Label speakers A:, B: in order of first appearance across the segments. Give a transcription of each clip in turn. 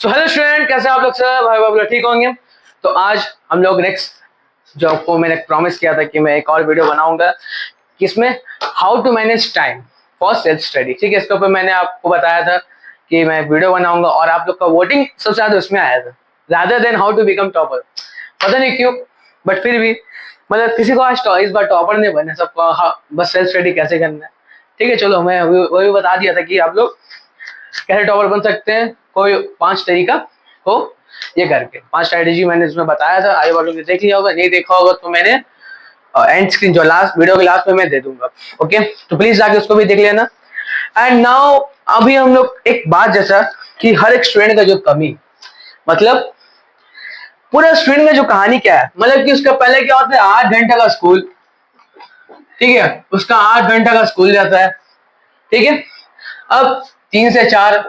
A: So hello student, कैसे आप लोग सब भाई बाबू ठीक होंगे। तो आज हम लोग नेक्स्ट जो आपको मैंने प्रॉमिस किया था कि मैं एक और वीडियो बनाऊंगा किसमें how to manage time for self study. ठीक है, इसके ऊपर मैंने आपको बताया था कि मैं वीडियो बनाऊंगा और आप लोग का वोटिंग सबसे ज्यादा उसमें आया था rather than how to become topper. पता नहीं क्यों, बट फिर भी मतलब किसी को आज इस बार टॉपर नहीं बनना, सबको बस सेल्फ स्टडी कैसे करना है। ठीक है, चलो मैं वो भी बता दिया था कि आप लोग कैसे टॉपर बन सकते हैं। कोई 5 तरीका हो ये करके 5 स्ट्रेटेजी मैंने इसमें बताया था। आगे वालों ने देख लिया होगा, नहीं देखा होगा तो मैंने एंड स्क्रीन जो लास्ट वीडियो के लास्ट में मैं दे दूंगा। ओके, तो प्लीज जाके उसको भी देख लेना। एंड नाउ अभी हम लोग एक बात जैसा कि हर एक स्टूडेंट का जो कमी, मतलब पूरा स्टूडेंट का जो कहानी क्या है, मतलब कि उसका पहले क्या होता है 8 घंटे का स्कूल। ठीक है, उसका 8 घंटे का स्कूल जाता है। ठीक है, अब 3 से 4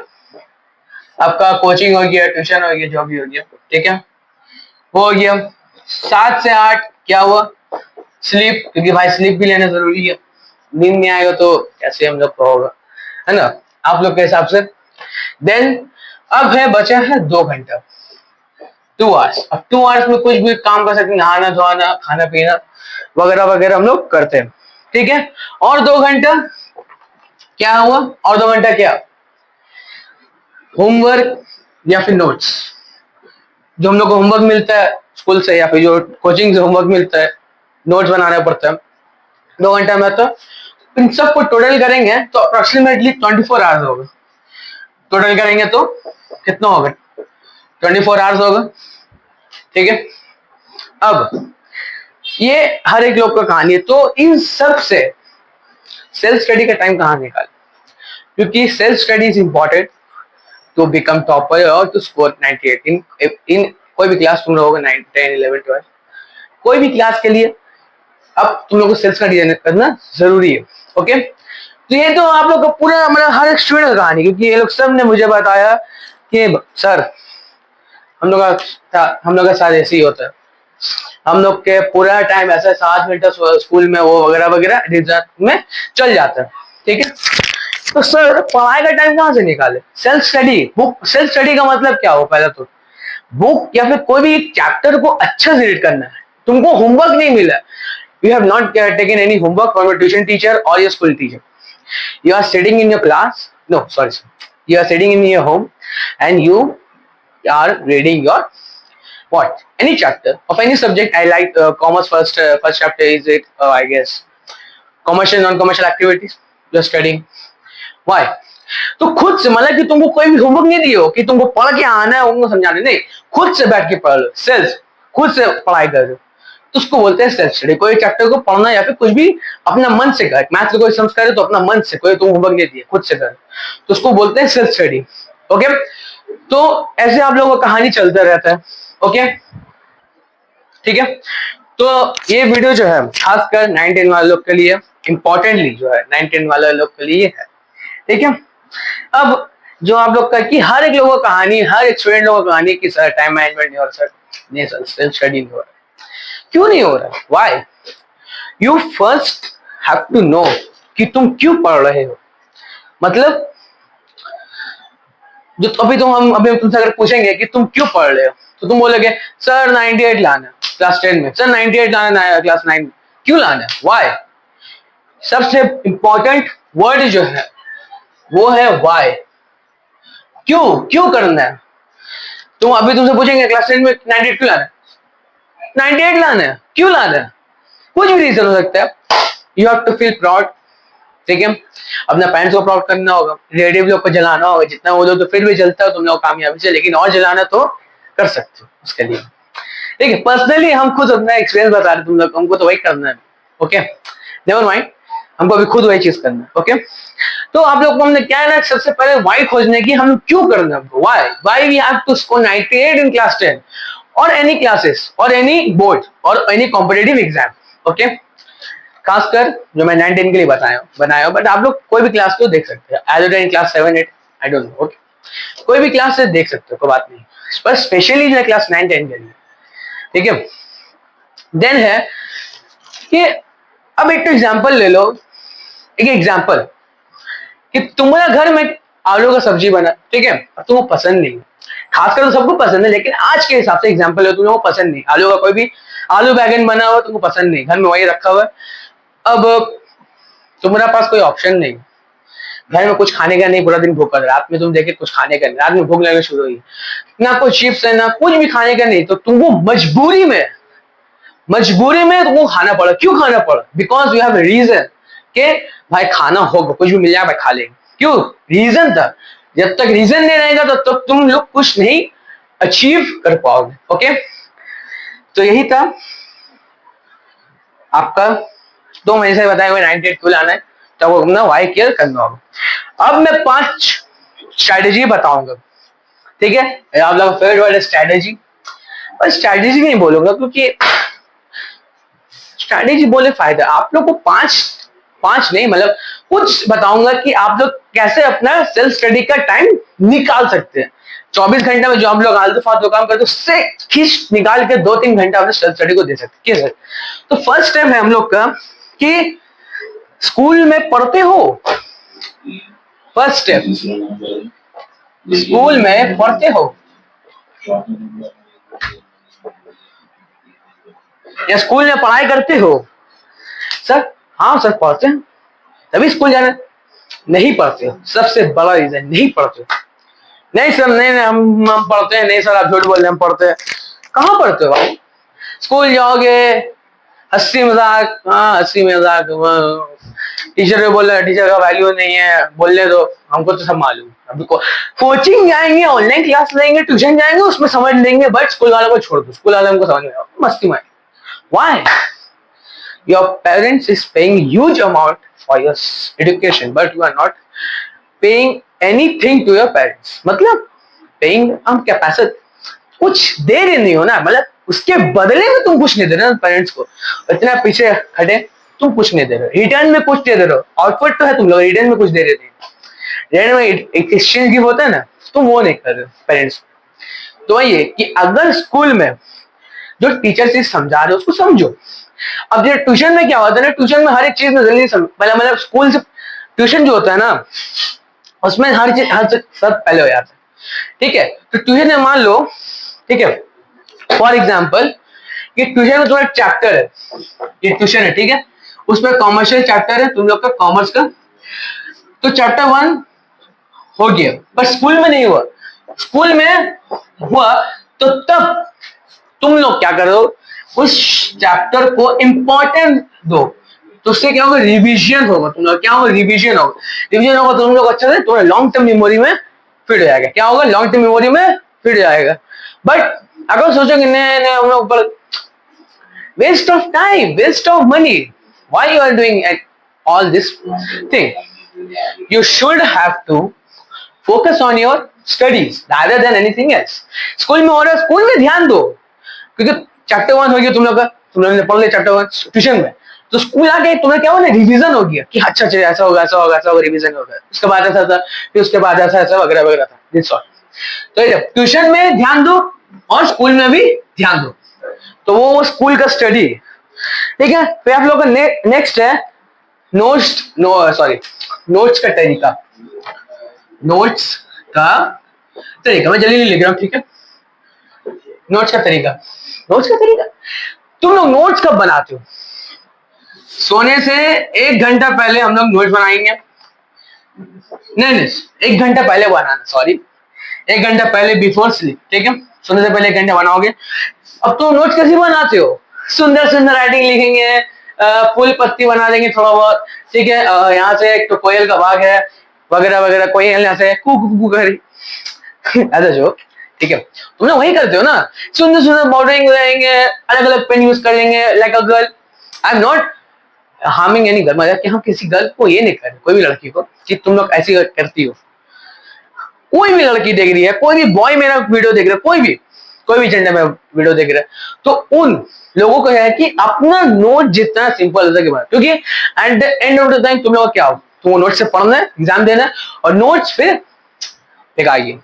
A: आपका कोचिंग हो गया, ट्यूशन हो गया, जो भी हो गया। ठीक है, वो हो गया। 7 से 8 क्या हुआ, स्लीप, क्योंकि भाई स्लीप भी लेना जरूरी है। नींद नहीं आएगा तो कैसे हम लोग को होगा, है ना, आप लोग के हिसाब से। देन अब है बचा है 2 घंटा, 2 आवर्स। अब 2 आवर्स में कुछ भी काम कर सकते हैं, नहाना धोना खाना पीना वगैरह वगैरह हम लोग करते हैं। ठीक है, और 2 घंटा क्या हुआ, और 2 घंटा क्या, होमवर्क या फिर नोट्स। जो हम लोग को होमवर्क मिलता है स्कूल से या फिर जो कोचिंग से होमवर्क मिलता है, नोट्स बनाना पड़ता है 2 घंटा में। तो इन सबको टोटल करेंगे तो अप्रोक्सीमेटली 24 आवर्स होगा। टोटल करेंगे तो कितना होगा, 24 आवर्स होगा। ठीक है, अब ये हर एक लोग का कहानी है। तो इन सब से सेल्फ स्टडी का टाइम कहाँ निकाले, क्योंकि self study is important to become topper और टू स्कोर 98 इन कोई भी क्लास तुम लोगों का 9 10 11 12 कोई भी क्लास के लिए अब तुम लोग को सेल्फ स्टडी करना जरूरी है। ओके, तो ये तो आप लोग का पूरा मतलब हर एक स्टूडेंट का कहानी, क्योंकि ये लोग सब ने मुझे बताया कि सर हम लोग का साथ ऐसे ही होता है। हम लोग के पूरा टाइम ऐसा 7 घंटा स्कूल में वो वगैरह वगैरह रिजल्ट में चल जाता है। ठीक है, तो सर पढ़ाई का टाइम कहाँ से निकाले, self study book. Self study का मतलब क्या हो, पहले तो बुक या फिर कोई भी एक चैप्टर को अच्छा से रीड करना है। तुमको होमवर्क नहीं मिला, you have not taken any homework from your tuition teacher और your school teacher. You are sitting in your class, no sorry, you are sitting in your home and you are reading your what, any chapter of any subject. I like commerce. First chapter is it I guess commercial non-commercial activities you are studying. Why? तो खुद से, मतलब कि तुमको कोई भी homework नहीं दियो कि तुमको पढ़ के आना है उनको समझाने, नहीं, खुद से बैठ के पढ़ लो, सेल्फ खुद से पढ़ाई कर लो, तो उसको बोलते हैं सेल्फ स्टडी। कोई चैप्टर को पढ़ना या फिर कुछ भी अपना मन से कर, मैथ से कोई समझ करे तो अपना मन से, कोई तुम होमवर्क नहीं दिए खुद से कर, तो उसको बोलते हैं सेल्फ स्टडी। ओके, तो ऐसे आप लोगों का कहानी चलता रहता है। ओके, ठीक है, तो ये वीडियो जो है खासकर 9-10 वाले लोग के लिए, इंपॉर्टेंटली जो है 9-10 वाले लोग के लिए है। ठीक है, अब जो आप लोग का कि हर एक लोगों का कहानी, हर एक स्टूडेंट लोगों का कहानी कि सर टाइम मैनेजमेंट नहीं हो रहा, सर नहीं सर सेल्फ स्टडी नहीं हो रहा। क्यों नहीं हो रहा, why, you first have to know कि तुम क्यों पढ़ रहे हो। मतलब जो अभी हम तुमसे अगर पूछेंगे कि तुम क्यों पढ़ रहे हो, तो तुम बोलोगे सर 98 लाना है क्लास 10 में, सर 98 लाना है क्लास 9 में। क्यों लाना है, वाई। सबसे इंपॉर्टेंट वर्ड जो है वो है वाई। क्यों क्यों करना है। तुम अभी तुमसे पूछेंगे क्लास 10 में 98 क्यों लाना है, 98 लाना है, क्यों लाना है, कुछ भी रीजन हो सकता है। You have to feel proud. ठीक है, अपने पेरेंट्स को प्राउड करना होगा, रिलेटिव लोग को जलाना होगा, जितना वो लोग तो फिर भी जलता है तुम लोग कामयाबी से, लेकिन और जलाना तो कर सकते हो उसके लिए। ठीक है, पर्सनली हम खुद अपना एक्सपीरियंस बता रहे तुम लोग, हमको तो वही करना है। ओके, नेवर माइंड, हमको अभी खुद वही चीज करना है। ओके, तो आप लोग को हमने क्या है ना, सबसे पहले वाई खोजने की, हम क्यों करना है, why we have to score 98 in class 10 और एनी क्लासेस और एनी बोर्ड और एनी कॉम्पिटेटिव एग्जाम। ओके, खासकर जो मैं 9-10 के लिए बनाया बट आप लोग कोई भी क्लास को देख सकते हैं, as in class 7-8 I don't know. Okay, कोई भी क्लास से देख सकते हो, कोई बात नहीं, पर स्पेशली जो है क्लास 9-10 के लिए। ठीक है, देन है कि अब एक एग्जांपल ले लो, एक एग्जांपल कि तुम्हारा घर में आलू का सब्जी बना, ठीक है, तुमको पसंद नहीं, खासकर तो सबको पसंद है, लेकिन आज के हिसाब से एग्जाम्पल है, तुम लोगों को पसंद नहीं, आलू का कोई भी आलू बैगन बना हुआ तुमको पसंद नहीं, घर में वही रखा हुआ है। अब तुम्हारे पास कोई ऑप्शन नहीं, घर में कुछ खाने का नहीं, पूरा दिन भूखा, रात में तुम देखे कुछ खाने का नहीं, रात में भूख लगना शुरू हुई, ना कोई चिप्स है ना कुछ भी खाने का नहीं, तो तुमको मजबूरी में तुमको खाना पड़ा। क्यों खाना पड़ा? बिकॉज यू हैव रीजन के भाई खाना होगा, कुछ भी मिल जाए भाई खा लेंगे। क्यों? रीजन था। जब तक रीजन नहीं रहेगा तो तब तुम लोग कुछ नहीं अचीव कर पाओगे। ओके, तो यही था आपका 2 महीने से बताया हुआ 98 क्यों लाना है, तो वो अपना वाई क्लियर करना होगा। अब मैं 5 स्ट्रैटेजी बताऊंगा, ठीक है? आप लोग फेवरेट वर्ड है स्ट्रैटेजी, और स्ट्रैटेजी नहीं बोलूंगा क्योंकि स्ट्रैटेजी बोले फायदा, आप लोग को पांच नहीं मतलब कुछ बताऊंगा कि आप लोग कैसे अपना सेल्फ स्टडी का टाइम निकाल सकते हैं। 24 घंटे में जो आप लोग आलतू फालतू काम करते हैं उससे खींच निकाल के 2-3 घंटा अपने सेल्फ स्टडी को दे सकते हैं। तो फर्स्ट स्टेप है हम लोग का कि स्कूल में पढ़ते हो, फर्स्ट स्टेप स्कूल में पढ़ते हो या स्कूल में पढ़ाई करते हो? सर हाँ सर पढ़ते हैं, तभी स्कूल जाना। नहीं पढ़ते हो, सबसे बड़ा रीजन नहीं पढ़ते हो। नहीं सर नहीं हम पढ़ते हैं, नहीं सर आप झूठ बोल रहे हैं हम पढ़ते हैं। कहाँ पढ़ते हो भाई? स्कूल जाओगे हंसी मजाक, हाँ हंसी मजाक, टीचर को बोल रहे टीचर का वैल्यू नहीं है, बोलने दो, हमको तो सब मालूम। अभी कोचिंग जाएंगे, ऑनलाइन क्लास लेंगे, ट्यूशन जाएंगे, उसमें समझ लेंगे, बट स्कूल वालों को छोड़ दो, स्कूल वाले हमको समझ में मस्ती में। Why? Your parents is paying huge amount for your education, but you are not paying anything to your parents. मतलब paying हम क्या पैसा कुछ दे रहे नहीं हो ना, मतलब उसके बदले में तुम कुछ नहीं दे रहे हो पेरेंट्स को, इतना पीछे खड़े तुम कुछ नहीं दे रहे हो, रिटर्न में कुछ दे रहे हो। आउटपुट तो है तुम लोग, रिटर्न में कुछ दे रहे थे, रिटर्न में एक एक्सचेंज गिव होता है ना, तुम वो नहीं कर रहे हो पेरेंट्स। तो ये कि अगर स्कूल में जो टीचर चीज समझा रहे हो उसको समझो। अब जो ट्यूशन में क्या होता है ना, ट्यूशन में हर एक चीज में जल्दी मतलब स्कूल से ट्यूशन जो होता है ना उसमें हर चीज सब पहले हो जाता है, ठीक है? तो ट्यूशन में मान लो, ठीक है, फॉर एग्जाम्पल ये ट्यूशन में तुम्हारा चैप्टर है, ये ट्यूशन है, ठीक है, उसमें कॉमर्शियल चैप्टर है तुम लोग का कॉमर्स का, तो चैप्टर 1 हो गया, पर स्कूल में नहीं हुआ। स्कूल में हुआ तो तब तुम लोग क्या करो, उस चैप्टर को इंपॉर्टेंट दो, तो उससे क्या होगा, रिवीजन होगा। तुम लोग क्या होगा, रिवीजन होगा। रिवीजन होगा तो तुम लोग अच्छा से तुम्हारे लॉन्ग टर्म मेमोरी में फिट हो जाएगा। क्या होगा, लॉन्ग टर्म मेमोरी में फिट हो जाएगा। बट अगर सोचोगे नहीं हम लोग पर waste of time, waste of money, why you are doing all this thing, you should have to focus on your studies rather than anything else। School में हो रहा है, स्कूल में ध्यान दो, क्योंकि चैप्टर 1 हो गया तुम लोग का, तुम लोगों ने पढ़ लिया चैप्टर 1 ट्यूशन में, तो स्कूल आके तुम्हें क्या होगा ना, रिवीजन हो गया कि अच्छा अच्छा ऐसा होगा ऐसा होगा ऐसा होगा, रिवीजन होगा, उसके बाद ऐसा था, फिर उसके बाद ऐसा ऐसा वगैरह वगैरह था, दिस ऑल। तो ट्यूशन में ध्यान दो और स्कूल में भी ध्यान दो, तो वो स्कूल का स्टडी, ठीक है? फिर आप लोग का नेक्स्ट है नोट्स का तरीका। नोट्स का तरीका मैं जल्दी लिख रहा हूँ, ठीक है? नोट्स का तरीका तुम लोग नोट्स कब बनाते हो? सोने से 1 घंटा पहले हम लोग नोट्स बनाएंगे। नहीं 1 घंटा पहले बनाना, सॉरी 1 घंटा पहले बिफोर स्लीप, ठीक है? सोने से पहले 1 घंटा बनाओगे। अब तुम नोट्स कैसे बनाते हो? सुंदर सुंदर राइटिंग लिखेंगे, फूल पत्ती बना देंगे थोड़ा बहुत, ठीक है? यहाँ से एक तो कोयल का बाग है वगैरह वगैरह, कोयल यहाँ से कू करी ऐसा जो, ठीक है? तुम लोग वही करते हो ना, सुंदर सुंदर बॉर्डरिंग रहेंगे, अलग अलग पेन यूज कर लेंगे, like a girl. I am not harming any girl, मतलब कि हम किसी गर्ल को ये नहीं कर रहे, कोई भी लड़की को, कि तुम लोग ऐसी करती हो। कोई भी लड़की देख रही है, कोई भी बॉय मेरा वीडियो देख रहा है, कोई भी जेंडर में वीडियो देख रहा है, तो उन लोगों को है कि अपना नोट जितना सिंपल हो सके बना, क्योंकि eight the end of the time तुम लोग क्या हो, तुम नोट से पढ़ना है, एग्जाम देना है, और नोट्स फिर दिखाइए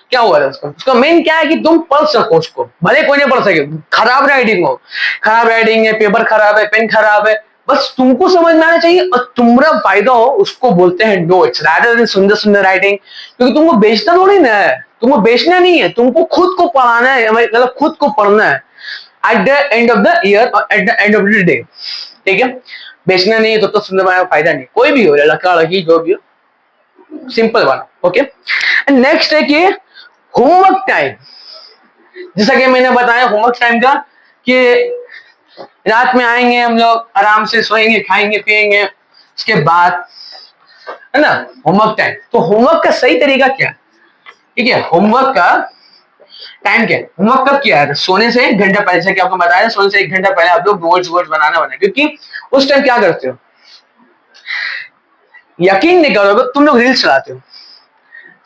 A: क्या हुआ था उसका मेन क्या है कि तुम पढ़ सको उसको, भले कोई नहीं पढ़ सके, खराब राइटिंग है, पेपर खराब है, पेन खराब है, बस तुमको समझ में आना चाहिए और तुम्हारा फायदा हो, उसको बोलते हैं नोट्स, रादर देन सुंदर सुंदर राइटिंग, क्योंकि तुमको बेचना थोड़ी ना है, तुमको बेचना नहीं है, तुमको खुद को पढ़ाना है, मतलब खुद को पढ़ना है at the end of the year और at the end of the day. ठीक है, बेचना नहीं है तो सुनने में फायदा नहीं, कोई भी हो, लड़का लड़की जो भी हो, सिंपल वाला। ओके, एंड नेक्स्ट है कि होमवर्क टाइम। जैसा कि मैंने बताया होमवर्क टाइम का कि रात में आएंगे हम लोग, आराम से सोएंगे, खाएंगे पिएंगे, उसके बाद है ना होमवर्क टाइम। तो होमवर्क का सही तरीका क्या, ठीक है, होमवर्क का टाइम क्या है, होमवर्क कब किया है, सोने से 1 घंटा पहले, जैसे कि आपको बताया सोने से 1 घंटा पहले आप लोग नोट्स वोट्स बनाना बना, क्योंकि उस टाइम क्या करते हो, यकीन नहीं करोगे, तुम लोग रील्स चलाते हो,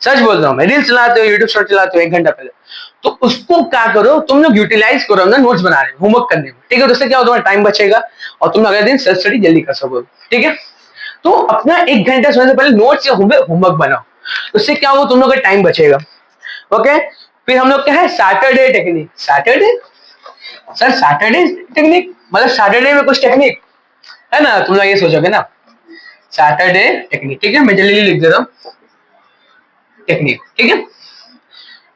A: सच बोल रहा हूं मैं, रील्स चलाते हो, यूट्यूब शॉर्ट चलाते हो 1 घंटा पहले, तो उसको क्या करो तुम लोग यूटिलाइज करो ना नोट्स बनाने में, होमवर्क करने में। ठीक है, तो उससे क्या होगा, तुम्हारा टाइम बचेगा और तुम अगले दिन सेल्फ स्टडी जल्दी कर सकोगे। ठीक है, तो अपना 1 घंटा सोने से पहले नोट्स या होमवर्क बनाओ, उससे क्या होगा, तुम लोग का टाइम बचेगा। ओके, फिर हम लोग क्या है, Saturday technique. Saturday sir, Saturday technique मतलब सैटरडे में कुछ टेक्निक है ना, तुम लोग ये सोचोगे ना, सैटरडे टेक्निक। ठीक है, मैं जल्दी लिख देता हूँ टेक्निक। ठीक है,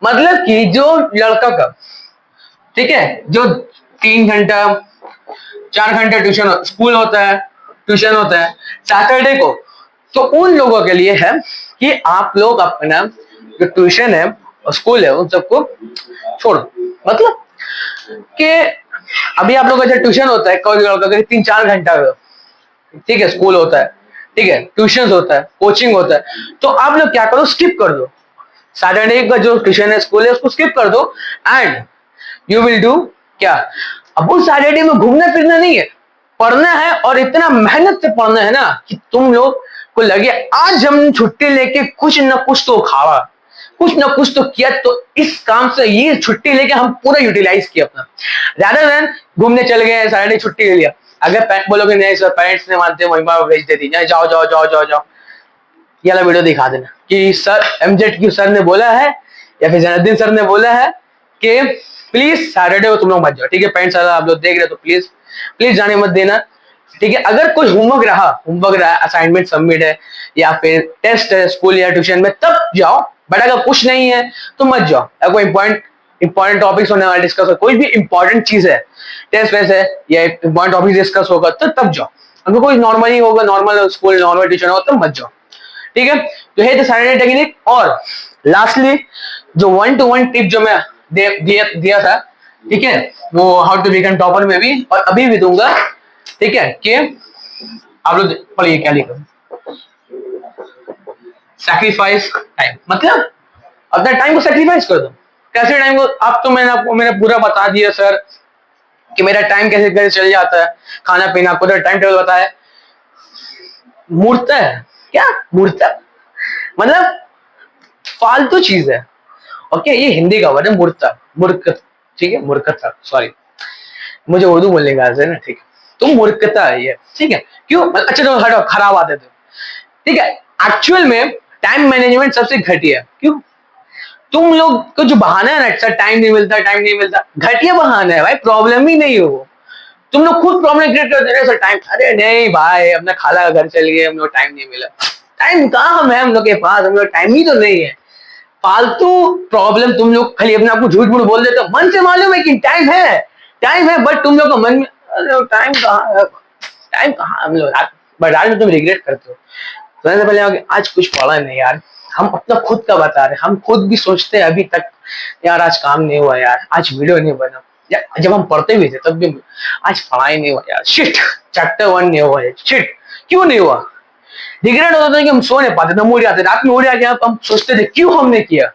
A: मतलब कि जो लड़का का, ठीक है, जो 3 घंटा 4 घंटा ट्यूशन स्कूल होता है, ट्यूशन होता है सैटरडे को, तो उन लोगों के लिए है कि आप लोग अपना जो ट्यूशन है और स्कूल है उन सबको छोड़ दो। मतलब कि अभी आप लोग का जो ट्यूशन होता है कोई लड़का का 3-4 घंटा का, ठीक है, स्कूल होता है, ठीक है, ट्यूशन होता है, कोचिंग होता है, तो आप लोग क्या करो, स्किप कर दो सैटरडे का जो ट्यूशन है स्कूल है उसको स्किप कर दो, एंड यू विल डू क्या, अब उस सैटरडे में घूमना फिरना नहीं है, पढ़ना है, और इतना मेहनत से पढ़ना है ना कि तुम लोग को लगे आज हम छुट्टी लेके कुछ न कुछ तो खावा, कुछ न कुछ तो किया, तो इस काम से ये छुट्टी लेके हम पूरा यूटिलाइज किया अपना, ज्यादा देन घूमने चल गए सैटरडे छुट्टी ले लिया। अगर बोलोगे नहीं सर, पेरेंट्स ने मानते वहीं पर भेज देती, जाओ जाओ जाओ जाओ जाओ, ये वाला वीडियो दिखा देना कि सर एमजेड की सर ने बोला है या फिर जैनुद्दीन सर ने बोला है कि प्लीज सैटरडे को तुम लोग मत जाओ। ठीक है, पेरेंट्स आप लोग देख रहे हो तो प्लीज प्लीज जाने मत देना। ठीक है, अगर कोई होमवर्क रहा असाइनमेंट सबमिट है या फिर टेस्ट है स्कूल या ट्यूशन में तब जाओ, बट अगर कुछ नहीं है तो मत जाओ। अगर कोई इंपॉर्टेंट टॉपिक्स होने वाले डिस्कस हो, कोई भी इंपॉर्टेंट चीज है, टेस्ट वेस्ट है या इंपॉर्टेंट टॉपिक डिस्कस होगा तो तब जाओ। अगर कोई नॉर्मल ही होगा, नॉर्मल स्कूल नॉर्मल ट्यूशन होगा तब मत जाओ। ठीक है, तो है सैटरडे टेक्निक। और लास्टली जो 1-to-1 टिप जो मैं दिया था, ठीक है, वो हाउ टू बिकम टॉपर में भी और अभी भी दूंगा। ठीक है, कि आप लोग पढ़िए क्या लिखा, सैक्रिफाइस टाइम, मतलब अपना टाइम को सैक्रिफाइस कर दो। कैसे टाइम को, आप तो मैंने पूरा बता दिया सर कि मेरा टाइम कैसे कैसे चल जाता है, खाना पीना आपको टाइम टेबल बताया। मूर्त है क्या, मूर्त मतलब फालतू चीज है। ओके, ये हिंदी का वर्ड है मूर्ता, मूर्ख। ठीक है, मूर्खता, सॉरी मुझे उर्दू बोलने का है ना। ठीक है, तो मूर्खता है ये। ठीक है, क्यों, अच्छा तो हटो, खराब आदत है। ठीक है, एक्चुअल में टाइम मैनेजमेंट सबसे घटिया। क्यों, तुम लोग को जो बहाना है ना, सर टाइम नहीं मिलता, टाइम नहीं मिलता, घटिया बहाना है भाई, प्रॉब्लम ही नहीं हो। तुम लोग खुद प्रॉब्लम क्रिएट कर दे रहे हो, सर टाइम, अरे नहीं भाई अपना खाला का घर चल गए, हम लोग टाइम नहीं मिला। टाइम कहाँ है हम लोग के पास, हम लोग टाइम ही तो नहीं है। फालतू प्रॉब्लम, तुम लोग खाली अपने आप को झूठ मूठ बोल देते हो, मन से मालूम है कि टाइम है, बट तुम लोग का मन में टाइम कहाँ है, टाइम कहाँ, हम लोग बट आज में तुम रिग्रेट करते हो। सोने से पहले आज कुछ पढ़ा नहीं यार, हम अपना खुद का बता रहे, हम खुद भी सोचते हैं अभी तक यार आज काम नहीं हुआ यार, आज वीडियो नहीं बना यार, जब हम पढ़ते भी थे तब भी आज पढ़ाई नहीं हुआ यार, शिट चैप्टर 1 नहीं हुआ, शिट क्यों नहीं हुआ। रिग्रेट होता था कि हम सो नहीं पाते थे, मुड़ जाते, रात में उड़ जाके हम सोचते थे क्यों हमने किया,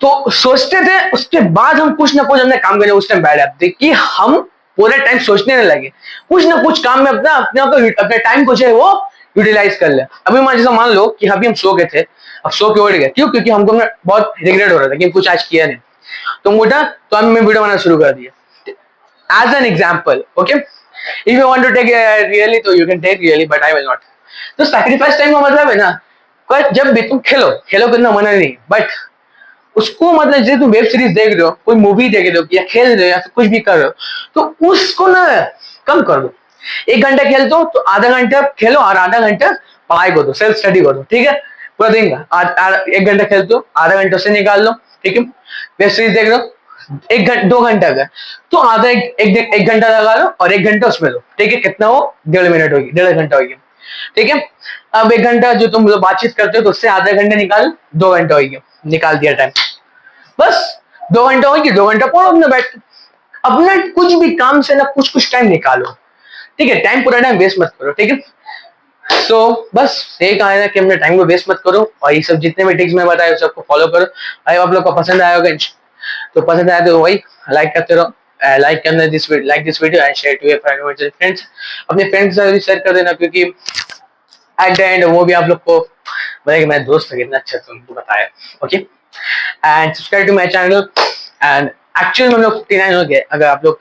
A: तो सोचते थे, उसके बाद हम कुछ ना कुछ अपने काम करने उस टाइम बैठ जाते कि हम पूरे टाइम सोचने नहीं लगे, कुछ ना कुछ काम में अपने टाइम को जो है वो यूटिलाइज कर ले। अभी मान लो कि अभी हम सो गए थे, अब सो के उठ गए, क्यों, क्योंकि हमको बहुत रिग्रेट हो रहा था कि कुछ आज किया नहीं, तो उठा तो हमने वीडियो बनाना शुरू कर दिया। As an example, okay, if you want to take really तो you can take really, but I will not. तो सैक्रिफाइस टाइम का मतलब है ना, जब भी तुम खेलो करना मना नहीं, बट उसको मतलब जैसे तुम वेब सीरीज देख रहे हो, कोई मूवी देख रहे हो या खेल रहे हो या कुछ भी कर रहे हो, तो उसको ना कम कर दो। 1 घंटा खेल दो तो आधा घंटा खेलो और आधा घंटा पढ़ाई को दो, सेल्फ स्टडी करो। ठीक है, पूरा दिन का एक घंटा खेलते हो, आधा घंटा से निकाल लो, ठीक है। वेब सीरीज देख लो 2 घंटा अगर, तो आधा एक घंटा लगा लो और 1 घंटा उसमें लो, ठीक है। कितना हो, 1.5 मिनट होगी, 1.5 घंटा होगी, ठीक है। अब 1 घंटा जो तुम लोग बातचीत करते हो तो उससे आधा घंटा निकाल, 2 घंटा होगी, निकाल दिया टाइम। बस 2 घंटा होगी, 2 घंटा पढ़ो अपने बैठ के। अपना कुछ भी काम से ना कुछ कुछ टाइम निकालो, ठीक है। टाइम पूरा टाइम वेस्ट मत करो, ठीक है। बस यही कहा है ना कि अपने टाइम को वेस्ट मत करो, और ये सब जितने भी टिप्स मैं बताए सबको फॉलो करो। अगर आप लोग को पसंद आया होगा तो पसंद आया तो वही लाइक करते रहो, लाइक करना this video and share to your friends. अपने फ्रेंड्स के साथ भी शेयर कर देना, क्योंकि एट द एंड वो भी आप लोग को बोले कि मेरा दोस्त कितना अच्छा तुमको बताया, okay. And subscribe to my channel, and actually हम लोग 59 हो गए, अगर आप लोग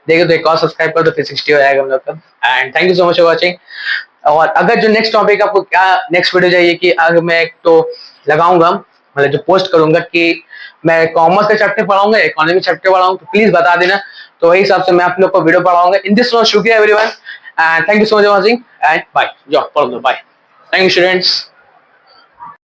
A: देखे तो एक और सब्सक्राइब करो तो फिर 60 हो जाएगा हम लोग का। And thank you so much for watching. और अगर जो नेक्स्ट टॉपिक आपको क्या नेक्स्ट वीडियो चाहिए कि अगर मैं एक तो लगाऊंगा, मतलब जो पोस्ट करूंगा कि मैं कॉमर्स का चैप्टर पढ़ाऊंगा, इकोनॉमिक चैप्टर पढ़ाऊंगा, तो प्लीज बता देना, तो वही हिसाब से मैं आप लोग को वीडियो पढ़ाऊंगा। इन दिस शुक्रिया everyone, and thank you so much for watching, and bye. जो पढ़ दो, बाय। Thank you students.